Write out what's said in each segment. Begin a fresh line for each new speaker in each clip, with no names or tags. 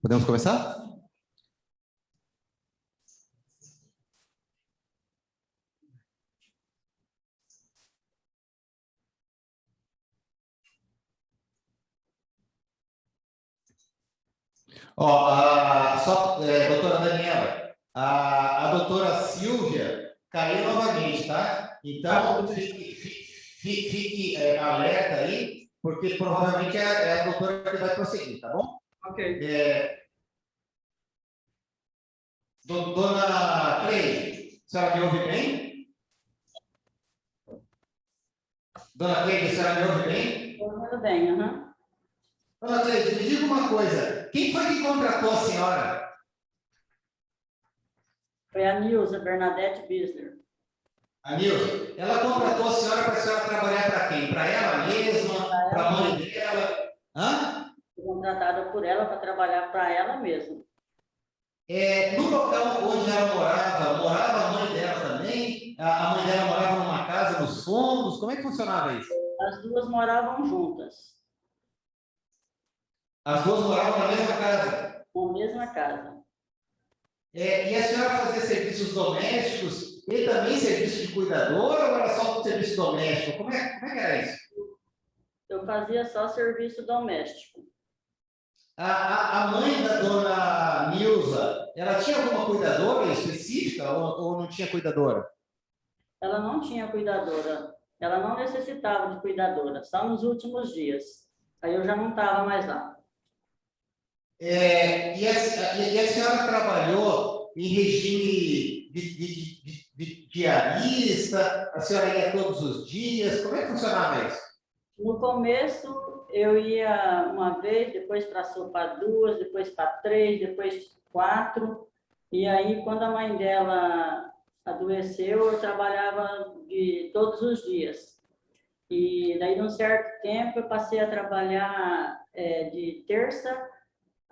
Podemos começar? Doutora Daniela, a doutora Silvia caiu novamente, tá? Então, fique alerta aí, porque provavelmente é a doutora que vai prosseguir, tá bom?
Ok.
Dona Cleide, a senhora me ouve bem? Dona Cleide, a senhora me ouve bem?
Tudo bem, aham.
Dona Cleide, me diga uma coisa. Quem foi que contratou a senhora?
Foi a Nilza Bernadette Bisler.
A Nilza, ela contratou a senhora trabalhar para quem? Para ela mesma? Para a mãe dela? Hã?
Fui contratada por ela para trabalhar para ela mesma.
No local onde ela morava a mãe dela também? A mãe dela morava numa casa nos fundos? Como é que funcionava isso?
As duas moravam juntas.
As duas moravam na mesma casa?
Na mesma casa.
E a senhora fazia serviços domésticos e também serviço de cuidadora ou era só serviço doméstico? Como é que era isso?
Eu fazia só serviço doméstico.
A mãe da dona Nilza, ela tinha alguma cuidadora específica ou não tinha cuidadora?
Ela não tinha cuidadora. Ela não necessitava de cuidadora, só nos últimos dias. Aí eu já não estava mais lá.
E a senhora trabalhou em regime de diarista? A senhora ia todos os dias? Como é que funcionava isso?
No começo, eu ia uma vez, depois passou para duas, depois para três, depois 4. E aí, quando a mãe dela adoeceu, eu trabalhava todos os dias. E daí, num certo tempo, eu passei a trabalhar de terça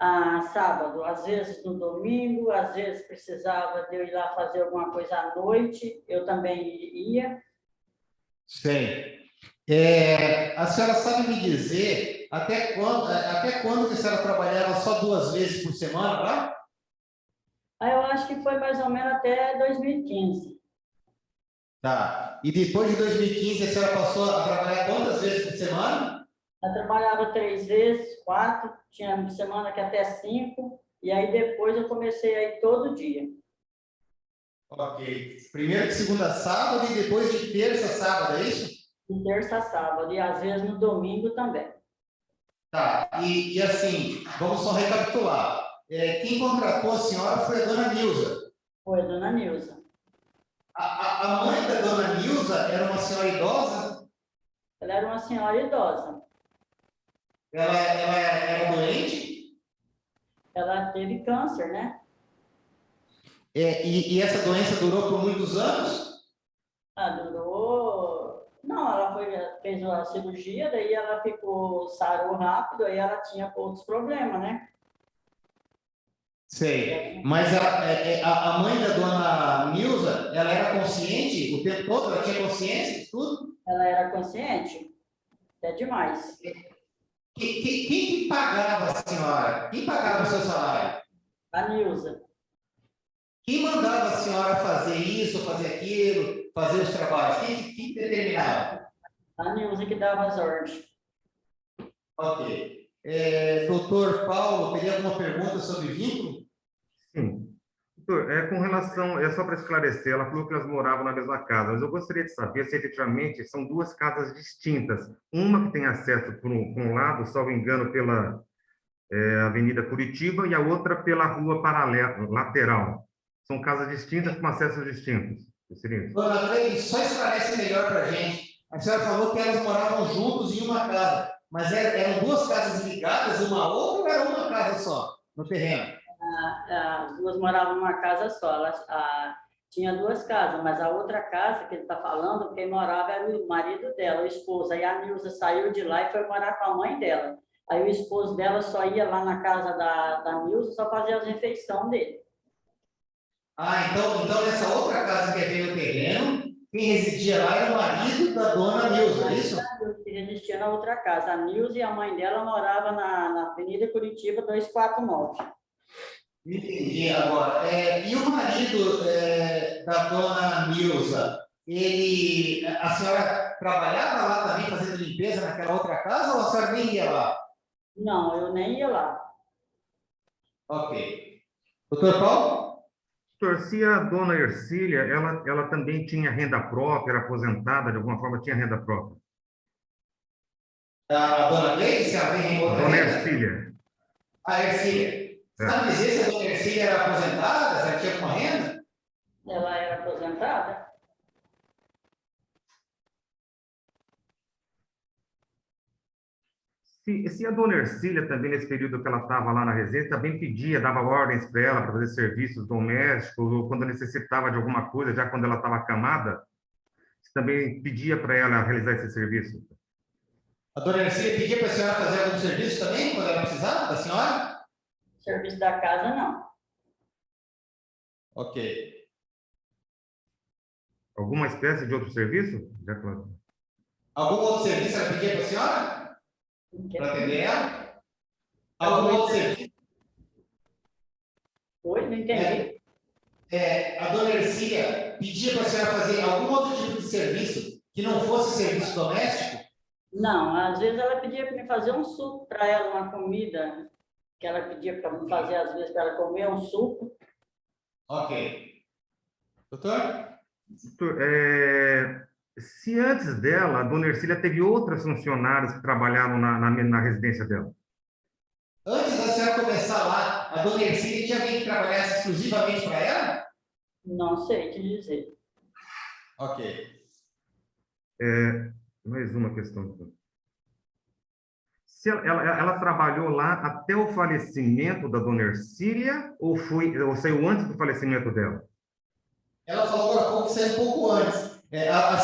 a sábado, às vezes no domingo, às vezes precisava de eu ir lá fazer alguma coisa à noite, eu também ia.
Sim. A senhora sabe me dizer até quando que a senhora trabalhava só 2 vezes por semana lá?
Aí eu acho que foi mais ou menos até 2015.
Tá. E depois de 2015 a senhora passou a trabalhar quantas vezes por semana?
Eu trabalhava 3 vezes, 4, tinha semana que até 5, e aí depois eu comecei a ir todo dia.
Ok. Primeiro de segunda a sábado e depois de terça a sábado, é isso?
De terça a sábado, e às vezes no domingo também.
Tá. E assim, vamos só recapitular. Quem contratou a senhora foi a dona Nilza.
Foi a dona Nilza.
A mãe da dona Nilza era uma senhora idosa?
Ela era uma senhora idosa.
Ela era doente?
Ela teve câncer, né?
E essa doença durou por muitos anos?
Durou. Não, fez uma cirurgia, daí ela sarou rápido, aí ela tinha outros problemas, né?
Sei. Mas a mãe da dona Nilza, ela era consciente o tempo todo? Ela tinha consciência de tudo?
Ela era consciente? É demais.
Quem que pagava a senhora? Quem pagava o seu salário?
A Nilza.
Quem mandava a senhora fazer isso, fazer aquilo, fazer os trabalhos? Quem determinava?
A Nilza que dava as ordens.
Ok. Doutor Paulo, teria alguma pergunta sobre vínculo?
Sim. Doutor, com relação, só para esclarecer, ela falou que elas moravam na mesma casa, mas eu gostaria de saber se efetivamente são 2 casas distintas. Uma que tem acesso por um lado, salvo engano, pela Avenida Curitiba, e a outra pela rua paralela, lateral. São casas distintas com acessos distintos.
Dona Cleide, só esclarece melhor para a gente. A senhora falou que elas moravam juntos em uma casa, mas eram 2 casas ligadas uma à outra ou era uma casa só, no terreno?
As duas moravam numa casa só. Tinha 2 casas, mas a outra casa que ele está falando, quem morava era o marido dela, o esposo. Aí a Nilza saiu de lá e foi morar com a mãe dela. Aí o esposo dela só ia lá na casa da Nilza só fazer as refeições dele.
Então nessa outra casa que é no terreno, quem residia lá era o marido da dona Nilza, é isso?
Que existia na outra casa. A Nilza e a mãe dela moravam na Avenida Curitiba 249.
Entendi agora. E o marido da dona Nilza, a senhora trabalhava lá também fazendo limpeza naquela outra casa ou a senhora nem ia lá?
Não, eu nem ia lá.
Ok. Doutor Paulo?
Doutor, se a dona Ercília, ela também tinha renda própria, era aposentada, de alguma forma tinha renda própria.
A dona Gleice, se ela tem outra
Dona
renda?
Ercília.
A Ercília. Sabe dizer se a dona Ercília era aposentada, se ela tinha alguma renda?
Ela era aposentada?
Se a dona Ercília também, nesse período que ela estava lá na residência, também pedia, dava ordens para ela para fazer serviços domésticos, ou quando necessitava de alguma coisa, já quando ela estava acamada, você também pedia para ela realizar esse serviço.
A dona Ercília pedia para a senhora fazer algum serviço também, quando ela precisava, da senhora?
Serviço da casa, não.
Ok.
Alguma espécie de outro serviço?
Algum outro serviço ela pedia para a senhora? Para atender ela? Algum outro serviço?
Oi, não entendi.
A dona Ercília pedia para a senhora fazer algum outro tipo de serviço que não fosse serviço doméstico?
Não, às vezes ela pedia para me fazer um suco para ela, uma comida que ela pedia para me fazer, às vezes, para ela comer um suco.
Ok. Doutor?
Doutor, se antes dela, a dona Ercília teve outras funcionárias que trabalharam na residência dela?
Antes da senhora começar lá, a dona Ercília tinha alguém que trabalhasse exclusivamente para ela?
Não sei te dizer.
Ok.
Mais uma questão, doutor. Se ela trabalhou lá até o falecimento da dona Ercília ou saiu antes do falecimento dela?
Ela falou agora há pouco que saiu um pouco antes. A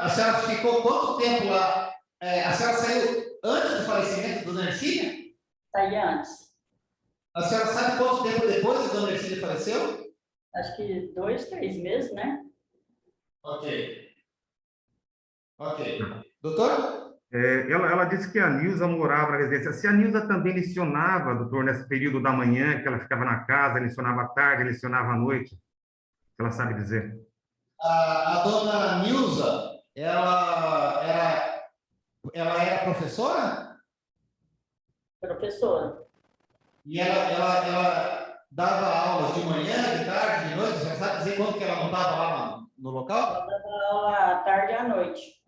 senhora ficou quanto tempo lá? A senhora saiu antes do falecimento da dona Ercília?
Saí antes.
A senhora sabe quanto tempo depois que a dona Ercília faleceu?
Acho que 2, 3 meses, né?
Ok. Ok. Doutor?
Ela disse que a Nilza morava na residência. Se a Nilza também lecionava, doutor, nesse período da manhã, que ela ficava na casa, lecionava à tarde, lecionava à noite, ela sabe dizer.
A dona Nilza, ela era professora?
Professora.
E ela dava aulas de manhã, de tarde, de noite? Você sabe dizer quando que ela não estava lá no local?
Ela dava aula à tarde e à noite.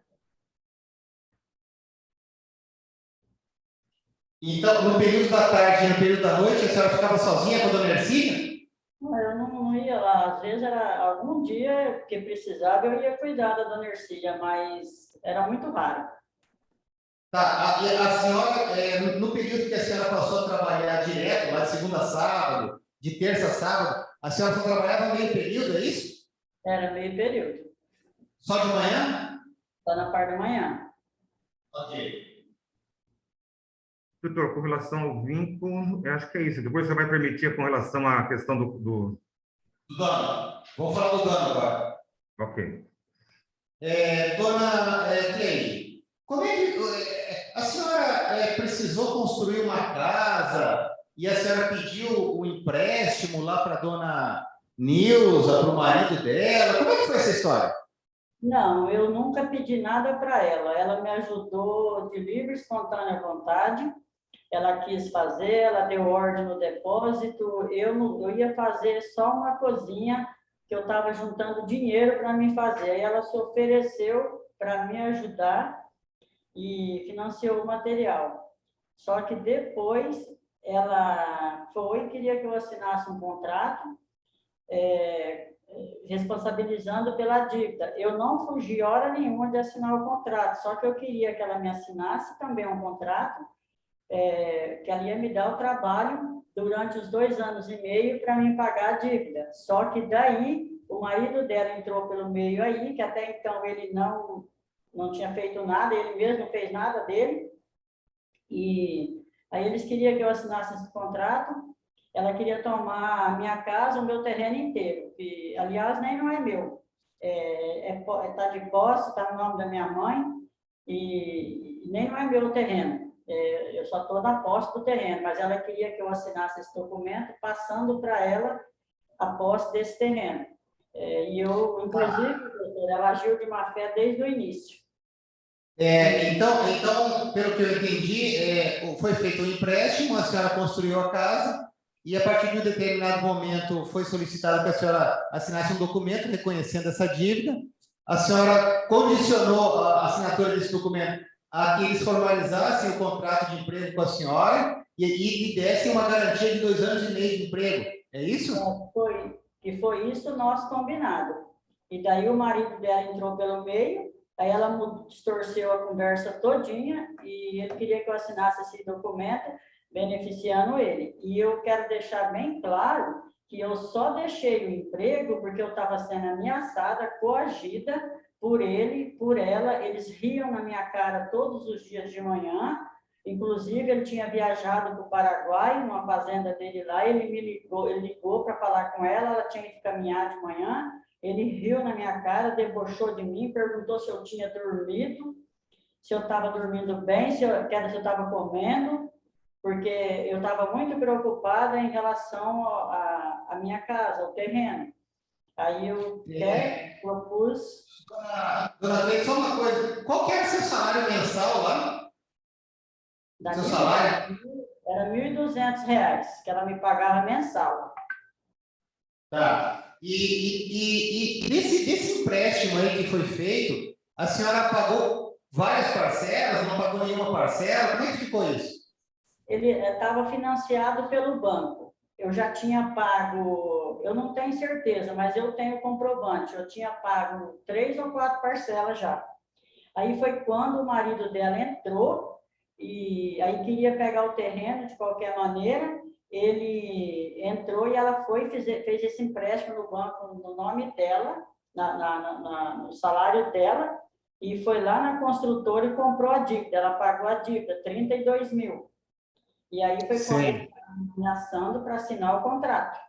Então, no período da tarde e no período da noite, a senhora ficava sozinha com a dona Ercília?
Eu não ia lá. Às vezes era algum dia que precisava, eu ia cuidar da dona Ercília, mas era muito raro.
Tá, a senhora, no período que a senhora passou a trabalhar direto, lá de segunda a sábado, de terça a sábado, a senhora só trabalhava meio período, é isso?
Era meio período.
Só de manhã?
Só na parte da manhã.
Ok.
Doutor, com relação ao vínculo, eu acho que é isso. Depois você vai permitir com relação à questão
Do dono. Vamos falar do dono agora.
Ok.
Dona Cleide, como é que a senhora precisou construir uma casa e a senhora pediu o empréstimo lá para a dona Nilza, para o marido dela? Como é que foi essa história?
Não, eu nunca pedi nada para ela. Ela me ajudou de livre e espontânea vontade. Ela quis fazer, ela deu ordem no depósito. Eu ia fazer só uma cozinha que eu estava juntando dinheiro para me fazer. Aí ela se ofereceu para me ajudar e financiou o material. Só que depois ela foi e queria que eu assinasse um contrato responsabilizando pela dívida. Eu não fugi hora nenhuma de assinar o contrato, só que eu queria que ela me assinasse também um contrato que ela ia me dar o trabalho durante os 2 anos e meio para me pagar a dívida. Só que daí o marido dela entrou pelo meio aí, que até então ele não tinha feito nada, ele mesmo não fez nada dele, e aí eles queriam que eu assinasse esse contrato. Ela queria tomar a minha casa, o meu terreno inteiro, que, aliás, nem não é meu. Está de posse, está no nome da minha mãe, e nem não é meu terreno. eu só estou na posse do terreno, mas ela queria que eu assinasse esse documento, passando para ela a posse desse terreno. E eu, inclusive, doutor, ela agiu de má fé desde o início.
Então, pelo que eu entendi, foi feito um empréstimo, a senhora construiu a casa, e a partir de um determinado momento foi solicitado que a senhora assinasse um documento reconhecendo essa dívida. A senhora condicionou a assinatura desse documento a que eles formalizassem o contrato de emprego com a senhora e dessem uma garantia de 2 anos e meio de emprego. É isso?
Foi isso o nosso combinado. E daí o marido dela entrou pelo meio, aí ela distorceu a conversa todinha e ele queria que eu assinasse esse documento beneficiando ele. E eu quero deixar bem claro que eu só deixei o emprego porque eu estava sendo ameaçada, coagida por ele, por ela. Eles riam na minha cara todos os dias de manhã. Inclusive, ele tinha viajado para o Paraguai, numa fazenda dele lá, ele ligou para falar com ela tinha que caminhar de manhã. Ele riu na minha cara, debochou de mim, perguntou se eu tinha dormido, se eu estava dormindo bem, se eu estava comendo, porque eu estava muito preocupada em relação à minha casa, ao terreno. Aí eu propus...
Dona Cleide, só uma coisa, qual que era o seu salário mensal lá? Seu salário?
Era R$ 1.200 que ela me pagava mensal.
Tá. E desse empréstimo aí que foi feito, a senhora pagou várias parcelas, não pagou nenhuma parcela? Como é que ficou isso?
Ele estava financiado pelo banco. Eu já tinha pago, eu não tenho certeza, mas eu tenho comprovante. Eu tinha pago 3 ou 4 parcelas já. Aí foi quando o marido dela entrou e aí queria pegar o terreno de qualquer maneira. Ele entrou e ela fez esse empréstimo no banco no nome dela, no salário dela, e foi lá na construtora e comprou a dívida. Ela pagou a dívida, 32 mil. E aí foi quando ele estava ameaçando para assinar o contrato.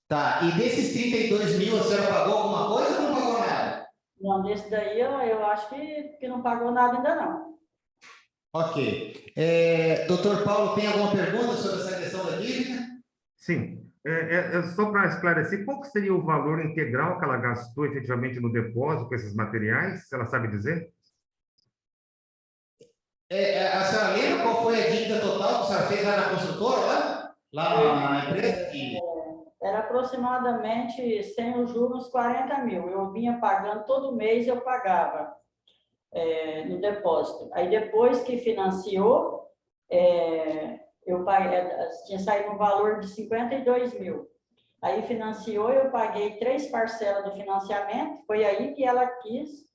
Tá, e desses 32 mil a senhora pagou alguma coisa ou não pagou nada?
Não, desse daí eu acho que não pagou nada ainda não.
Ok. Doutor Paulo, tem alguma pergunta sobre essa questão da dívida?
Sim. Só para esclarecer, qual que seria o valor integral que ela gastou efetivamente no depósito com esses materiais? Ela sabe dizer?
A senhora lembra qual foi a dívida total que a senhora fez lá na construtora, lá na empresa?
Era aproximadamente, sem os juros, 40 mil. Eu vinha pagando, todo mês eu pagava no depósito. Aí depois que financiou, eu paguei, tinha saído um valor de 52 mil. Aí financiou, eu paguei 3 parcelas do financiamento. Foi aí que ela quis,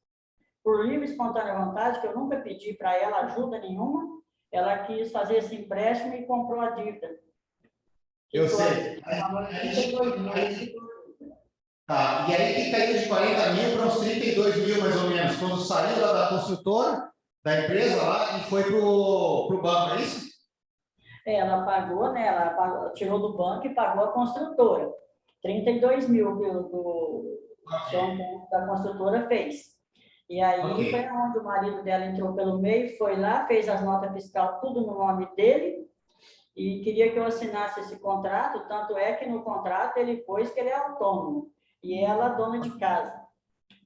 por livre e espontânea vontade, que eu nunca pedi para ela ajuda nenhuma, ela quis fazer esse empréstimo e comprou a dívida.
Eu sei. Tá, e aí que caiu de 40 mil para uns 32 mil, mais ou menos, quando saiu lá da construtora, da empresa lá, e foi para o banco, é isso?
Ela pagou, né? Ela tirou do banco e pagou a construtora. 32 mil da construtora fez. E aí foi onde o marido dela entrou pelo meio, foi lá, fez as notas fiscais, tudo no nome dele, e queria que eu assinasse esse contrato, tanto é que no contrato ele pôs que ele é autônomo, e ela dona de casa.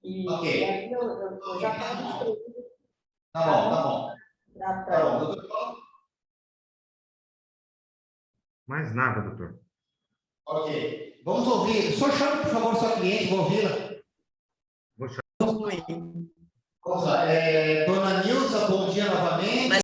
E aí eu já estava instruído.
Tá bom. Doutor Paulo?
Mais nada, doutor.
Ok. Vamos ouvir. O senhor chama, por favor, sua cliente, vou ouvi-la.
Vou chamar.
Vamos lá. Dona Nilza, bom dia novamente.